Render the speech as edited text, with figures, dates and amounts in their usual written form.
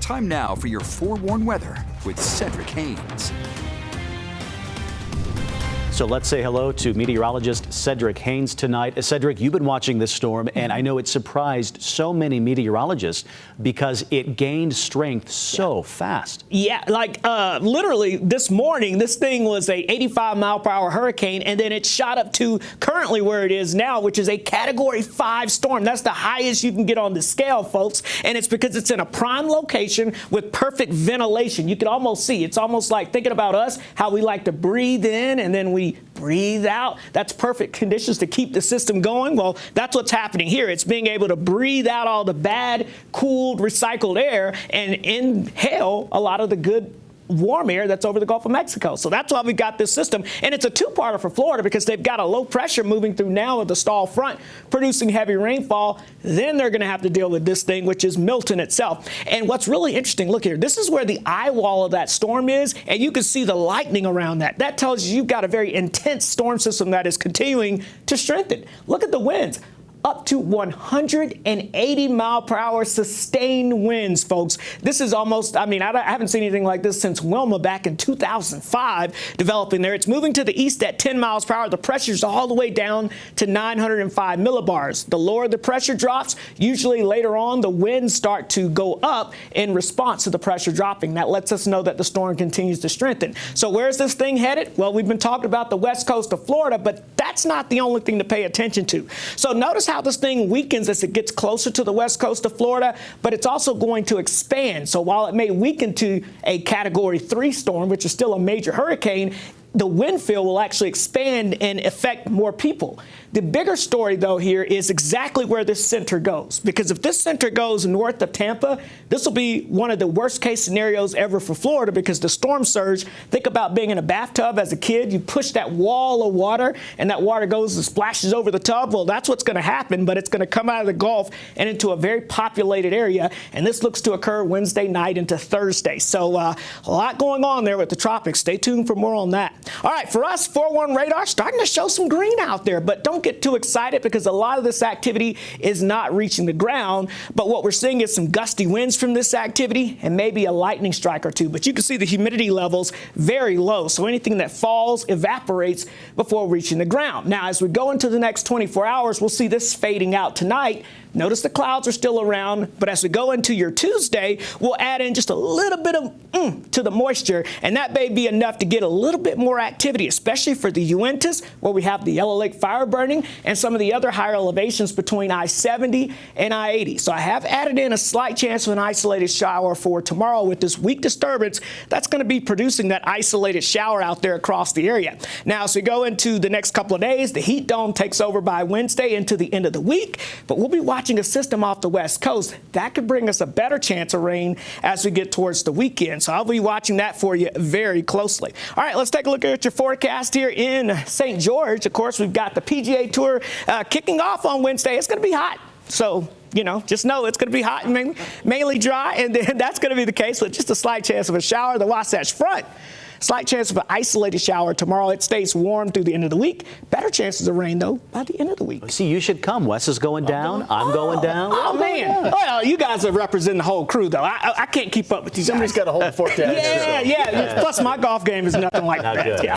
Time now for your forewarned weather with Cedric Haynes. So let's say hello to meteorologist Cedric Haynes tonight. Cedric, you've been watching this storm, and I know it surprised so many meteorologists because it gained strength so fast. Yeah, like literally this morning, this thing was a 85-mile-per-hour hurricane, and then it shot up to currently where it is now, which is a Category 5 storm. That's the highest you can get on the scale, folks, and it's because it's in a prime location with perfect ventilation. You can almost see. It's almost like thinking about us, how we like to breathe in and then we breathe out. That's perfect conditions to keep the system going. Well, that's what's happening here. It's being able to breathe out all the bad, cooled, recycled air and inhale a lot of the good warm air that's over the Gulf of Mexico. So that's why we got this system. And it's a two-parter for Florida because they've got a low pressure moving through now with the stall front producing heavy rainfall. Then they're going to have to deal with this thing, which is Milton itself. And what's really interesting, look here, this is where the eye wall of that storm is, and you can see the lightning around that. That tells you you've got a very intense storm system that is continuing to strengthen. Look at the winds. Up to 180-mile-per-hour sustained winds, folks. This is almost, I haven't seen anything like this since Wilma back in 2005 developing there. It's moving to the east at 10 miles per hour. The pressure's all the way down to 905 millibars. The lower the pressure drops, usually later on the winds start to go up in response to the pressure dropping. That lets us know that the storm continues to strengthen. So where's this thing headed? Well, we've been talking about the west coast of Florida, but that's not the only thing to pay attention to. So notice how this thing weakens as it gets closer to the west coast of Florida, but it's also going to expand. So while it may weaken to a Category 3 storm, which is still a major hurricane, the wind field will actually expand and affect more people. The bigger story, though, here is exactly where this center goes. Because if this center goes north of Tampa, this will be one of the worst-case scenarios ever for Florida because the storm surge, think about being in a bathtub as a kid. You push that wall of water, and that water goes and splashes over the tub. Well, that's what's going to happen, but it's going to come out of the Gulf and into a very populated area, and this looks to occur Wednesday night into Thursday. So a lot going on there with the tropics. Stay tuned for more on that. All right, for us, 4-1 radar starting to show some green out there, but don't get too excited because a lot of this activity is not reaching the ground. But what we're seeing is some gusty winds from this activity and maybe a lightning strike or two. But you can see the humidity levels very low, so anything that falls evaporates before reaching the ground. Now, as we go into the next 24 hours, we'll see this fading out tonight. Notice the clouds are still around, but as we go into your Tuesday, we'll add in just a little bit of to the moisture, and that may be enough to get a little bit more activity, especially for the Uintas, where we have the Yellow Lake fire burning, and some of the other higher elevations between I-70 and I-80. So I have added in a slight chance of an isolated shower for tomorrow with this weak disturbance that's going to be producing that isolated shower out there across the area. Now, as we go into the next couple of days, the heat dome takes over by Wednesday into the end of the week, but we'll be watching a system off the west coast that could bring us a better chance of rain as we get towards the weekend. So I'll be watching that for you very closely. All right, let's take a look at your forecast here in St. George. Of course, we've got the PGA Tour kicking off on Wednesday. It's going to be hot. So, just know it's going to be hot and mainly dry, and then that's going to be the case with just a slight chance of a shower. The Wasatch Front, slight chance of an isolated shower tomorrow. It stays warm through the end of the week. Better chances of rain, though, by the end of the week. See, you should come. Wes is going down. I'm going down. Oh, man. Well, you guys are representing the whole crew, though. I can't keep up with you guys. Somebody's got to hold the forecast. Yeah. Plus, my golf game is nothing like that. Good. Yeah.